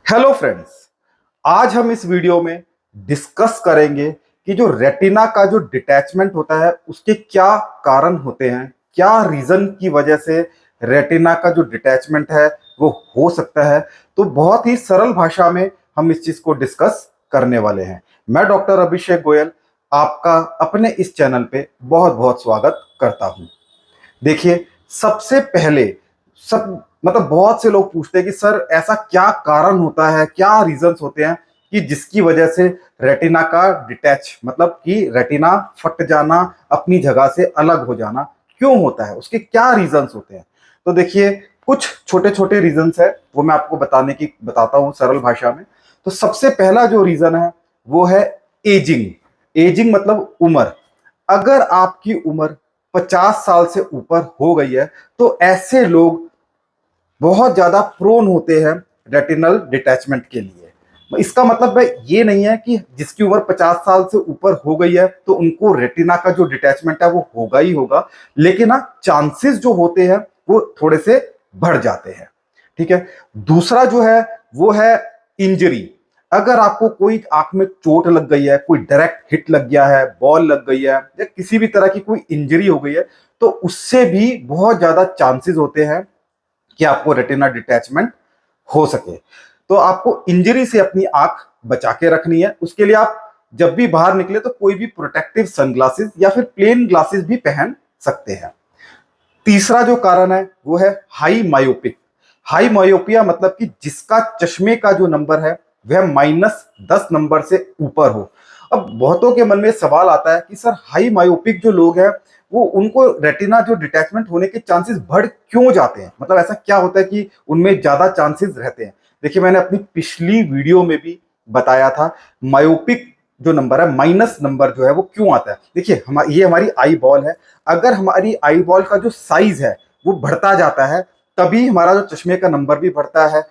Hello friends, आज हम इस वीडियो में डिस्कस करेंगे कि जो रेटिना का जो डिटैचमेंट होता है उसके क्या कारण होते हैं, क्या रीजन की वजह से रेटिना का जो डिटैचमेंट है वो हो सकता है। तो बहुत ही सरल भाषा में हम इस चीज को डिस्कस करने वाले हैं। मैं डॉक्टर अभिषेक गोयल आपका अपने इस चैनल पे बहुत बहुत स्वागत करता हूं। देखिए, सबसे पहले सब मतलब बहुत से लोग पूछते हैं कि सर ऐसा क्या कारण होता है, क्या रीजंस होते हैं कि जिसकी वजह से रेटिना का डिटैच मतलब कि रेटिना फट जाना, अपनी जगह से अलग हो जाना क्यों होता है, उसके क्या रीजंस होते हैं। तो देखिए, कुछ छोटे छोटे रीजंस है वो मैं आपको बताता हूँ सरल भाषा में। तो सबसे पहला जो रीजन है वो है एजिंग। एजिंग मतलब उम्र। अगर आपकी उम्र 50 साल से ऊपर हो गई है तो ऐसे लोग बहुत ज्यादा प्रोन होते हैं रेटिनल डिटैचमेंट के लिए। इसका मतलब है ये नहीं है कि जिसकी उम्र 50 साल से ऊपर हो गई है तो उनको रेटिना का जो डिटैचमेंट है वो होगा ही होगा, लेकिन हाँ, चांसेस जो होते हैं वो थोड़े से बढ़ जाते हैं। ठीक है। दूसरा जो है वो है इंजरी। अगर आपको कोई आंख में चोट लग गई है, कोई डायरेक्ट हिट लग गया है, बॉल लग गई है या किसी भी तरह की कोई इंजरी हो गई है तो उससे भी बहुत ज्यादा चांसेस होते हैं कि आपको रेटिना डिटैचमेंट हो सके। तो आपको इंजरी से अपनी आंख बचा के रखनी है। उसके लिए आप जब भी बाहर निकले तो कोई भी प्रोटेक्टिव सनग्लासेस या फिर प्लेन ग्लासेस भी पहन सकते हैं। तीसरा जो कारण है वो है हाई मायोपिक। हाई मायोपिया मतलब कि जिसका चश्मे का जो नंबर है वह -10 नंबर से ऊपर हो। अब बहुतों के मन में सवाल आता है कि सर हाई मायोपिक जो लोग हैं वो उनको रेटिना जो डिटैचमेंट होने के चांसेस बढ़ क्यों जाते हैं, मतलब ऐसा क्या होता है कि उनमें ज्यादा चांसेस रहते हैं। देखिए, मैंने अपनी पिछली वीडियो में भी बताया था मायोपिक जो नंबर है, माइनस नंबर जो है वो क्यों आता है। देखिए, ये हमारी आई बॉल है। अगर हमारी आई बॉल का जो साइज है वो बढ़ता जाता है तभी हमारा जो चश्मे का नंबर भी बढ़ता है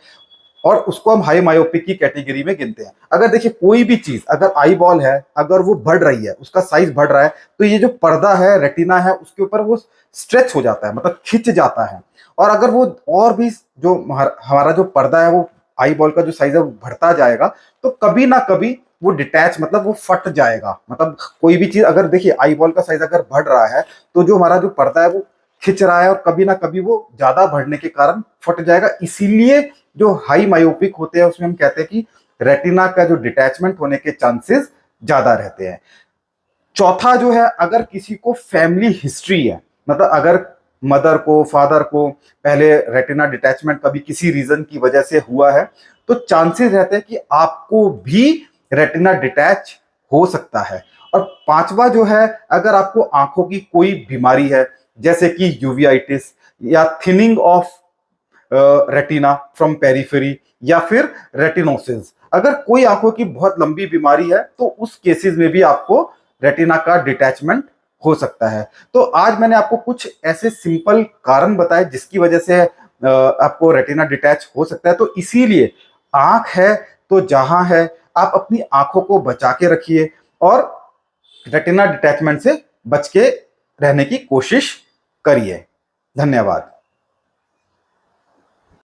और उसको हम हाई मायोपिक की कैटेगरी में गिनते हैं। अगर देखिए, कोई भी चीज अगर आई बॉल है, अगर वो बढ़ रही है, उसका साइज बढ़ रहा है तो ये जो पर्दा है, रेटिना है, उसके ऊपर वो स्ट्रेच हो जाता है, मतलब खिंच जाता है। और अगर वो और भी जो हमारा जो पर्दा है वो आई बॉल का जो साइज है वो बढ़ता जाएगा तो कभी ना कभी वो डिटैच मतलब वो फट जाएगा। मतलब कोई भी चीज अगर देखिए आई बॉल का साइज अगर बढ़ रहा है तो जो हमारा जो पर्दा है वो खिंच रहा है और कभी ना कभी वो ज्यादा बढ़ने के कारण फट जाएगा। इसीलिए जो हाई मायोपिक होते हैं उसमें हम कहते हैं कि रेटिना का जो डिटैचमेंट होने के चांसेस ज्यादा रहते हैं। चौथा जो है, अगर किसी को फैमिली हिस्ट्री है, मतलब अगर मदर को, फादर को पहले रेटिना डिटैचमेंट कभी किसी रीजन की वजह से हुआ है तो चांसेस रहते हैं कि आपको भी रेटिना डिटैच हो सकता है। और पांचवा जो है, अगर आपको आंखों की कोई बीमारी है जैसे कि यूवियाइटिस या thinning of retina from periphery या फिर रेटिनोसिस, अगर कोई आंखों की बहुत लंबी बीमारी है तो उस केसेस में भी आपको रेटिना का डिटैचमेंट हो सकता है। तो आज मैंने आपको कुछ ऐसे सिंपल कारण बताए जिसकी वजह से आपको रेटिना डिटैच हो सकता है। तो इसीलिए आंख है तो जहां है, आप अपनी आंखों को बचा के रखिए और रेटिना डिटैचमेंट से बच के रहने की कोशिश करिए। धन्यवाद।